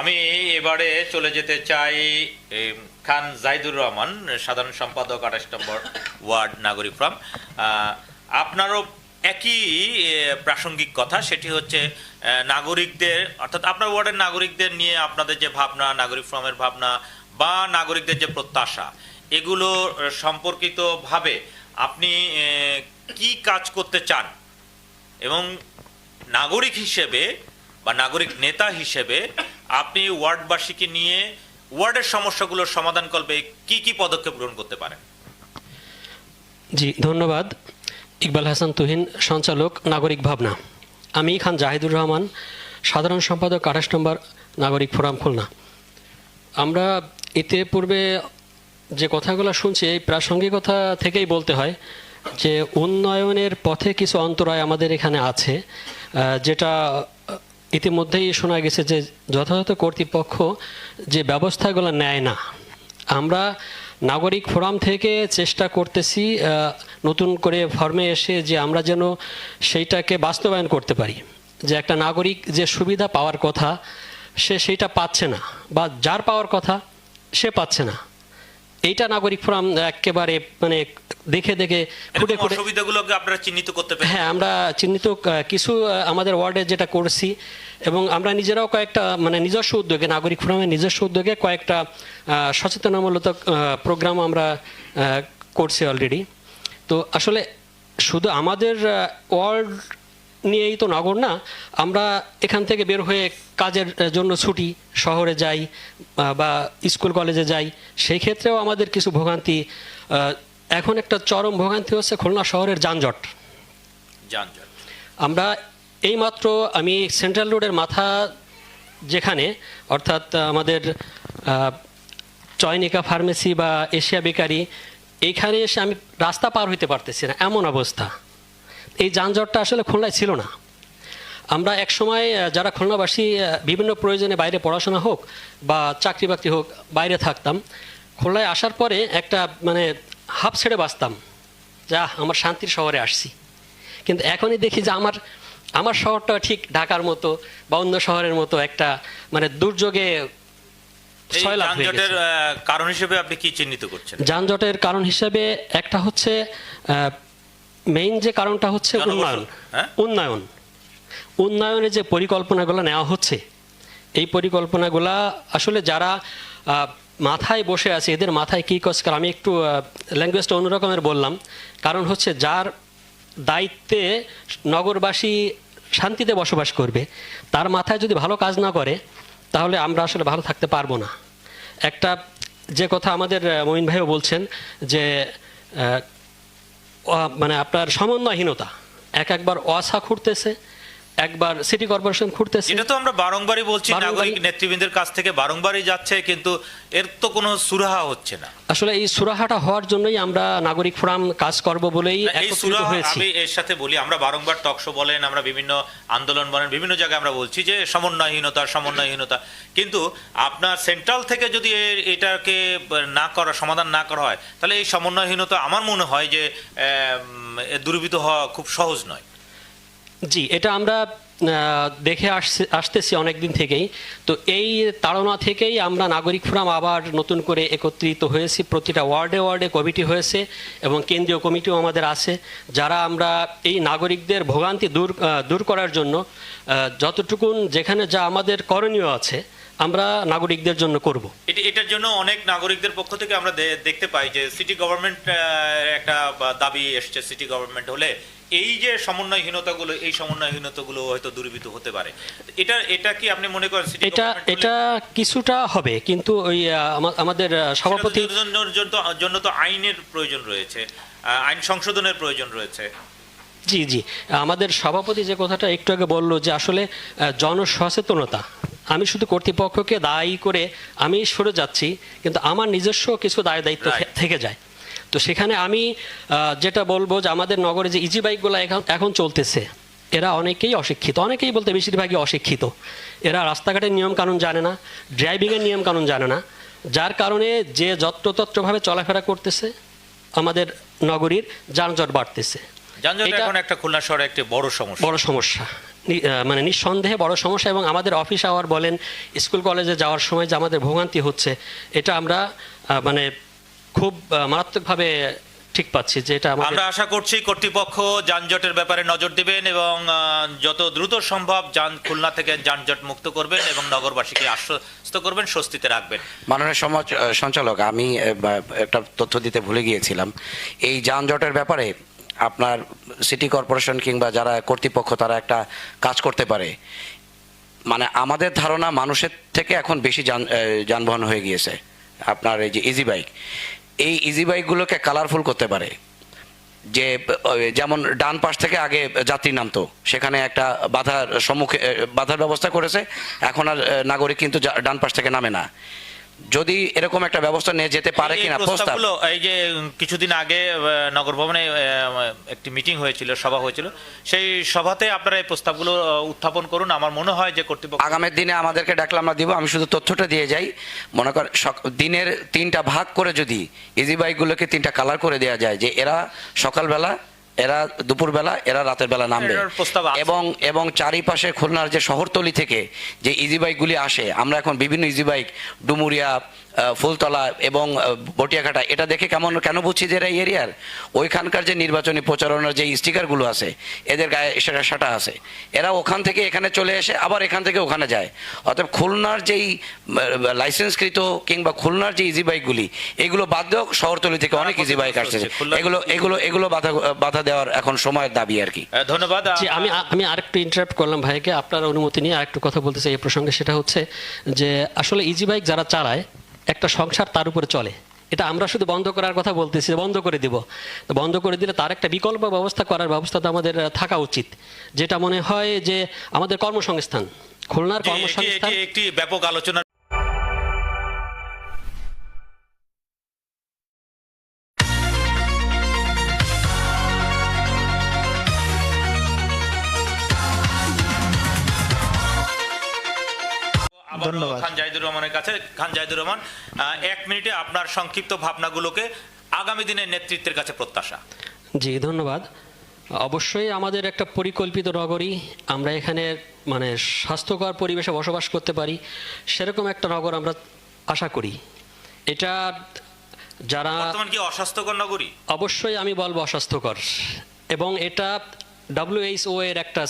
আমি এবারে চলে যেতে চাই খান জাহিদুর রহমান, সাধারণ সম্পাদক 28 নম্বর ওয়ার্ড নাগরিক ফোরাম। আপনারও একই প্রাসঙ্গিক কথা, সেটি হচ্ছে নাগরিকদের অর্থাৎ আপনার ওয়ার্ডের নাগরিকদের নিয়ে আপনাদের যে ভাবনা, নাগরিক ফোরামের ভাবনা বা নাগরিকদের যে প্রত্যাশা, এগুলো সম্পর্কিতভাবে আপনি কি কাজ করতে চান এবং নাগরিক হিসেবে বা নাগরিক নেতা হিসেবে আপনি ওয়ার্ডবাসীকে নিয়ে ওয়ার্ডের সমস্যাগুলোর সমাধান করবে কি কি পদক্ষেপ গ্রহণ করতে পারেন? জি, ধন্যবাদ। ইকবাল হাসান তুহিন, সঞ্চালক নাগরিক ভাবনা। আমি খান জাহিদুর রহমান, সাধারণ সম্পাদক 28 নম্বর নাগরিক ফোরাম, খুলনা। আমরা এতে পূর্বে যে কথাগুলো শুনছি, এই প্রাসঙ্গিকতা থেকেই বলতে হয় যে উন্নয়নের পথে কিছু অন্তরায় আমাদের এখানে আছে, যেটা ইতিমধ্যেই শোনা গেছে যে যথাযথ কর্তৃপক্ষ যে ব্যবস্থাগুলো নেয় না। আমরা নাগরিক ফোরাম থেকে চেষ্টা করতেছি নতুন করে ফর্মে এসে যে আমরা যেন সেইটাকে বাস্তবায়ন করতে পারি, যে একটা নাগরিক যে সুবিধা পাওয়ার কথা সে সেইটা পাচ্ছে না, বা যার পাওয়ার কথা সে পাচ্ছে না। এইটা নাগরিক ফোরাম একেবারে মানে দেখে দেখে খুঁটে খুঁটে সুবিধাগুলোকে আপনারা চিহ্নিত করতে পারেন। হ্যাঁ, আমরা চিহ্নিত কিছু আমাদের ওয়ার্ডে যেটা করছি, এবং আমরা নিজেরাও কয়েকটা মানে নিজস্ব উদ্যোগে, নাগরিক ফোরামের নিজস্ব উদ্যোগে কয়েকটা সচেতনামূলক প্রোগ্রাম আমরা করছি অলরেডি। তো আসলে শুধু আমাদের ওয়ার্ড নিয়েই তো নগর না, আমরা এখান থেকে বের হয়ে কাজের জন্য ছুটি শহরে যাই বা স্কুল কলেজে যাই, সেই ক্ষেত্রেও আমাদের কিছু ভোগান্তি। এখন একটা চরম ভোগান্তি হচ্ছে খুলনা শহরের যানজট। আমরা এইমাত্র আমি সেন্ট্রাল রোডের মাথা যেখানে, অর্থাৎ আমাদের চয়নিকা ফার্মেসি বা এশিয়া বেকারি, এইখানে এসে আমি রাস্তা পার হইতে পারতেছি না, এমন অবস্থা। এই যানজটটা আসলে খুলনায় ছিল না। আমরা এক সময় যারা খুলনাবাসী বিভিন্ন প্রয়োজনে বাইরে পড়াশোনা হোক বা চাকরি বাকরি হোক বাইরে থাকতাম, খুলনায় আসার পরে একটা মানে হাফ ছেড়ে বাঁচতাম, যা আমার শান্তির শহরে আসছি। কিন্তু এখনই দেখি যে আমার শহরটা ঠিক ঢাকার মতো বা অন্য শহরের মতো একটা মানে দুর্যোগে যানজটের কারণ হিসেবে আপনি কি চিহ্নিত করছেন? যানজটের কারণ হিসেবে একটা হচ্ছে মেইন যে কারণটা হচ্ছে উন্নয়নের যে পরিকল্পনাগুলো নেওয়া হচ্ছে, এই পরিকল্পনাগুলা আসলে যারা মাথায় বসে আছে এদের মাথায় কী কাজ করে, আমি একটু ল্যাঙ্গুয়েজটা অন্যরকমের বললাম। কারণ হচ্ছে যার দায়িত্বে নগরবাসী শান্তিতে বসবাস করবে, তার মাথায় যদি ভালো কাজ না করে তাহলে আমরা আসলে ভালো থাকতে পারবো না। একটা যে কথা আমাদের মঈন ভাইও বলছেন যে মানে আপনার সমন্বয়হীনতা, একবার ওয়াসা খুঁড়তেছে, একবার সিটি কর্পোরেশন খুঁড়তেছে। এটা তো আমরা বারংবারই বলছি, নাগরিক নেতৃবৃন্দের কাছ থেকে বারংবারই যাচ্ছে, কিন্তু এর তো কোনো সুরাহা হচ্ছে না। আসলে এই সুরাহাটা হওয়ার জন্যই আমরা নাগরিক ফোরাম কাজ করব বলেই একত্রিত হয়েছি। আমি এর সাথে বলি, আমরা বারংবার টকশো বলেন, আমরা বিভিন্ন আন্দোলন বলেন, বিভিন্ন জায়গায় আমরা বলছি যে সমন্বয়হীনতা, কিন্তু আপনার সেন্ট্রাল থেকে যদি এটাকে সমাধান না করা হয়, তাহলে এই সমন্বয়হীনতা আমার মনে হয় যে দূরীভূত হওয়া খুব সহজ নয়। জি, এটা আমরা দেখে আসতেছি অনেক দিন থেকেই। তো এই তাড়না থেকেই আমরা নাগরিক ফোরাম আবার নতুন করে একত্রিত হয়েছি। প্রতিটা ওয়ার্ডে কমিটি হয়েছে এবং কেন্দ্রীয় কমিটিও আমাদের আছে, যারা আমরা এই নাগরিকদের ভোগান্তি দূর করার জন্য যতটুকুন যেখানে যা আমাদের করণীয় আছে আমরা নাগরিকদের জন্য করব। এটার জন্য অনেক নাগরিকদের পক্ষ থেকে আমরা দেখতে পাই যে সিটি গভর্নমেন্ট একটা দাবি এসছে, সিটি গভর্নমেন্ট হলে এই যে সমন্বয়হীনতাগুলো হয়তো দূরীভূত হতে পারে। এটা কি আপনি মনে করেন এটা কিছুটা হবে, কিন্তু ওই আমাদের সভাপতি জন্য তো আইনের প্রয়োজন রয়েছে, আইন সংশোধনের প্রয়োজন রয়েছে। জি, আমাদের সভাপতি যে কথাটা একটু আগে বললো যে আসলে জনসচেতনতা, আমি শুধু কর্তৃপক্ষকে দায়ী করে আমি সরে যাচ্ছি, কিন্তু আমার নিজস্ব কিছু দায়িত্ব থেকে যায়। তো সেখানে আমি যেটা বলবো যে আমাদের নগরে যে ইজি বাইকগুলো এখন চলতেছে, এরা অনেকেই অশিক্ষিত, অনেকেই বলতে বেশিরভাগই অশিক্ষিত। এরা রাস্তাঘাটের নিয়মকানুন জানে না, ড্রাইভিংয়ের নিয়মকানুন জানে না, যার কারণে যে যত্রতত্রভাবে চলাফেরা করতেছে আমাদের নগরীর যানজট বাড়তেছে। যানজট এখন একটা খুলনা শহরে একটা বড় সমস্যা। মানে নিঃসন্দেহে বড় সমস্যা। এবং আমাদের অফিস আওয়ার বলেন, স্কুল কলেজে যাওয়ার সময় যে আমাদের ভোগান্তি হচ্ছে, এটা আমরা মানে খুব মারাত্মকভাবে ঠিক পাচ্ছি যে এটা আমাদের। আমরা আশা করছি কর্তৃপক্ষ যানজটের ব্যাপারে নজর দিবেন এবং যত দ্রুত সম্ভব খুলনা থেকে যানজট মুক্ত করবেন এবং নগরবাসীকে আশ্বস্ত করবেন, স্বস্তিতে রাখবেন। মাননীয় সঞ্চালক, আমি একটা তথ্য দিতে ভুলে গিয়েছিলাম। এই যানজটের ব্যাপারে আপনার সিটি কর্পোরেশন কিংবা যারা কর্তৃপক্ষ তারা একটা কাজ করতে পারে। মানে আমাদের ধারণা মানুষের থেকে এখন বেশি যানবাহন হয়ে গিয়েছে। আপনার এই যে ইজি বাইক, এই ইজি বাইকগুলোকে কালারফুল করতে পারে। যে যেমন ডান পাশ থেকে আগে যাত্রী নামতো, সেখানে একটা বাধার ব্যবস্থা করেছে। এখন আর নাগরিক কিন্তু ডান পাশ থেকে নামে না। যদি এরকম একটা ব্যবস্থা নিয়ে যেতে পারে কিনা প্রস্তাব। এই যে কিছুদিন আগে নগর ভবনে একটি মিটিং হয়েছিল, সভা হয়েছিল, সেই সভাতে আপনারা এই প্রস্তাবগুলো উত্থাপন করুন। আমার মনে হয় যে কর্তৃপক্ষ আগামী দিনে আমাদেরকে ডাকলে আমরা দিব। আমি শুধু তথ্যটা দিয়ে যাই। মনে কর দিনের 3টা ভাগ করে যদি ইজি বাইকগুলোকে 3টা কালার করে দেওয়া যায়, যে এরা সকালবেলা, এরা দুপুরবেলা, এরা রাতের বেলা নামবে। এবং চারিপাশে খুলনার যে শহরতলি থেকে যে ইজি বাইকগুলি আসে, আমরা এখন বিভিন্ন ইজি বাইক ডুমুরিয়া, ফুলতলা এবং বটিয়াঘাটা, এটা দেখে কেন বুঝছি যে এরা এই এরিয়ার। ওইখানকার যে নির্বাচনী প্রচারণার যে স্টিকারগুলো আছে, এদের গায়ে সেটা সাটা আছে। এরা ওখান থেকে এখানে চলে এসে আবার এখান থেকে ওখানে যায়। অর্থাৎ খুলনার যেই লাইসেন্সকৃত কিংবা খুলনার যে ইজি বাইকগুলি, এগুলো বাদ দেওয়া। শহরতলি থেকে অনেক ইজি বাইক আসছে, এগুলো বাধা দেওয়ার এখন সময়ের দাবি আর কি। ধন্যবাদ। আমি আরেকটু ইন্টারাপ্ট করলাম ভাইকে, আপনার অনুমতি নিয়ে আরেকটু কথা বলতে চাই এই প্রসঙ্গে। সেটা হচ্ছে যে আসলে ইজি বাইক যারা চালায়, একটা সংসার তার উপরে চলে। এটা আমরা শুধু বন্ধ করার কথা বলতেছি, বন্ধ করে দিব। তো বন্ধ করে দিলে তার একটা বিকল্প ব্যবস্থা করার ব্যবস্থা তো আমাদের থাকা উচিত, যেটা মনে হয় যে আমাদের কর্মসংস্থান, খুলনার কর্মসংস্থান একটি ব্যাপক আলোচনা। ধন্যবাদ। খান জাহিদুর রহমানের কাছে। খান জাহিদুর রহমান, 1 মিনিটে আপনার সংক্ষিপ্ত ভাবনাগুলোকে আগামী দিনের নেতৃত্বের কাছে প্রত্যাশা। জি, ধন্যবাদ। অবশ্যই আমাদের একটা পরিকল্পিত নগরী, আমরা এখানে মানে স্বাস্থ্যকর পরিবেশে বসবাস করতে পারি, সেরকম একটা নগর আমরা আশা করি। এটা যারা বর্তমান কি অস্বাস্থ্যকর নগরী? অবশ্যই আমি বলবো অস্বাস্থ্যকর। এবং এটা WHO এর একটা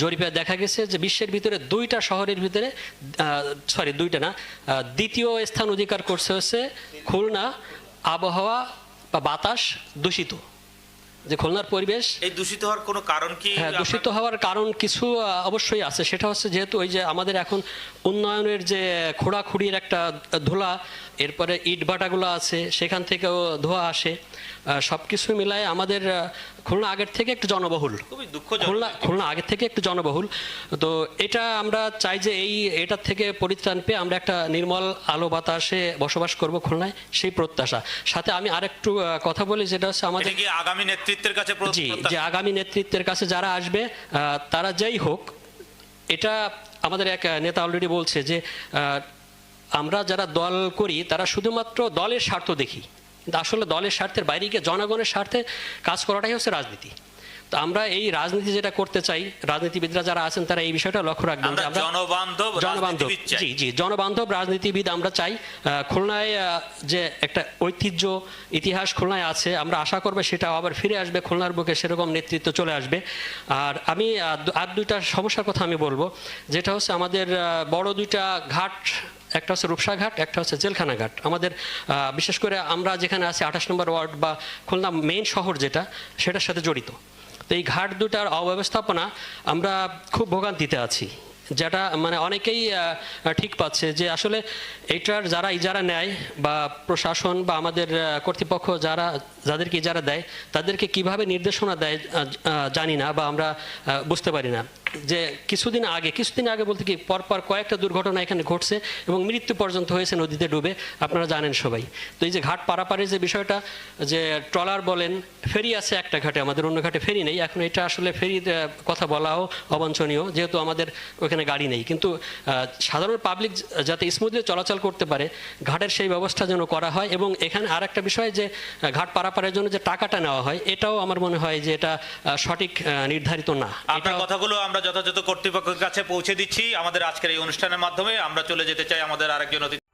জরিপে দেখা গেছে যে বিশ্বের ভিতরে 2টা শহরের ভিতরে, দুইটা না, 2য় স্থান অধিকার করছে হচ্ছে খুলনা। আবহাওয়া বা বাতাস দূষিত, যে খুলনার পরিবেশ এই দূষিত হওয়ার কোনো কারণ কি? হ্যাঁ, দূষিত হওয়ার কারণ কিছু অবশ্যই আছে। সেটা হচ্ছে যেহেতু ওই যে আমাদের এখন উন্নয়নের যে খোঁড়াখুড়ির একটা ধুলা, এরপরে ইট ভাটাগুলো আছে, সেখান থেকেও ধোঁয়া আসে। সব কিছু মিলায় আমাদের খুলনা আগের থেকে একটু জনবহুল, খুবই দুঃখজনক। খুলনা আগের থেকে একটু জনবহুল। তো এটা আমরা চাই যে এটার থেকে পরিত্রাণ পেয়ে আমরা একটা নির্মল আলো বাতাসে বসবাস করব খুলনায়, সেই প্রত্যাশা। সাথে আমি আরেকটু কথা বলি, যেটা হচ্ছে আমাদের কি আগামী নেতৃত্বের কাছে যে আগামী নেতৃত্বের কাছে যারা আসবে, তারা যেই হোক, এটা আমাদের এক নেতা অলরেডি বলছে যে আমরা যারা দল করি তারা শুধুমাত্র দলের স্বার্থ দেখি, কিন্তু আসলে দলের স্বার্থের বাইরে গিয়ে জনগণের স্বার্থে কাজ করাটাই হচ্ছে রাজনীতি। তো আমরা এই রাজনীতি যেটা করতে চাই, রাজনীতিবিদরা যারা আছেন তারা এই বিষয়টা লক্ষ্য রাখবেন যে আমরা জনবান্ধব রাজনীতিবিদ আমরা চাই। খুলনায় যে একটা ঐতিহ্য ইতিহাস খুলনায় আছে, আমরা আশা করবো সেটা আবার ফিরে আসবে খুলনার বুকে, সেরকম নেতৃত্ব চলে আসবে। আর আমি আর 2টা সমস্যার কথা আমি বলবো, যেটা হচ্ছে আমাদের বড় 2টা ঘাট, একটা হচ্ছে রূপসা ঘাট, একটা হচ্ছে জেলখানা ঘাট। আমাদের বিশেষ করে আমরা যেখানে আছি 28 নম্বর ওয়ার্ড বা খুলনা মেইন শহর যেটা, সেটার সাথে জড়িত। তো এই ঘাট 2টার অব্যবস্থাপনা আমরা খুব ভোগান্তিতে আছি, যেটা মানে অনেকেই ঠিক পাচ্ছে যে আসলে এইটার যারা ইজারা নেয় বা প্রশাসন বা আমাদের কর্তৃপক্ষ যাদেরকে ইজারা দেয়, তাদেরকে কিভাবে নির্দেশনা দেয় জানি না বা আমরা বুঝতে পারি না। যে কিছুদিন আগে বলতে কি পরপর কয়েকটা দুর্ঘটনা এখানে ঘটছে এবং মৃত্যু পর্যন্ত হয়েছে নদীতে ডুবে, আপনারা জানেন সবাই। তো এই যে ঘাট পারাপারের যে বিষয়টা, যে ট্রলার বলেন, ফেরি আছে একটা ঘাটে, আমাদের অন্য ঘাটে ফেরি নেই। এখন এটা আসলে ফেরির কথা বলাও অবাঞ্ছনীয়, যেহেতু আমাদের ওখানে গাড়ি নেই। কিন্তু সাধারণ পাবলিক যাতে স্মুথলি চলাচল করতে পারে, ঘাটের সেই ব্যবস্থা যেন করা হয়। এবং এখানে আর একটা বিষয়, যে ঘাট পারাপারের জন্য যে টাকাটা নেওয়া হয়, এটাও আমার মনে হয় যে এটা সঠিক নির্ধারিত না। আপনার কথাগুলো আমরা যথাযথ কর্তৃপক্ষের কাছে পৌঁছে দিচ্ছি আমাদের আজকের এই অনুষ্ঠানের মাধ্যমে। আমরা চলে যেতে চাই আমাদের আরেকজন অতিথি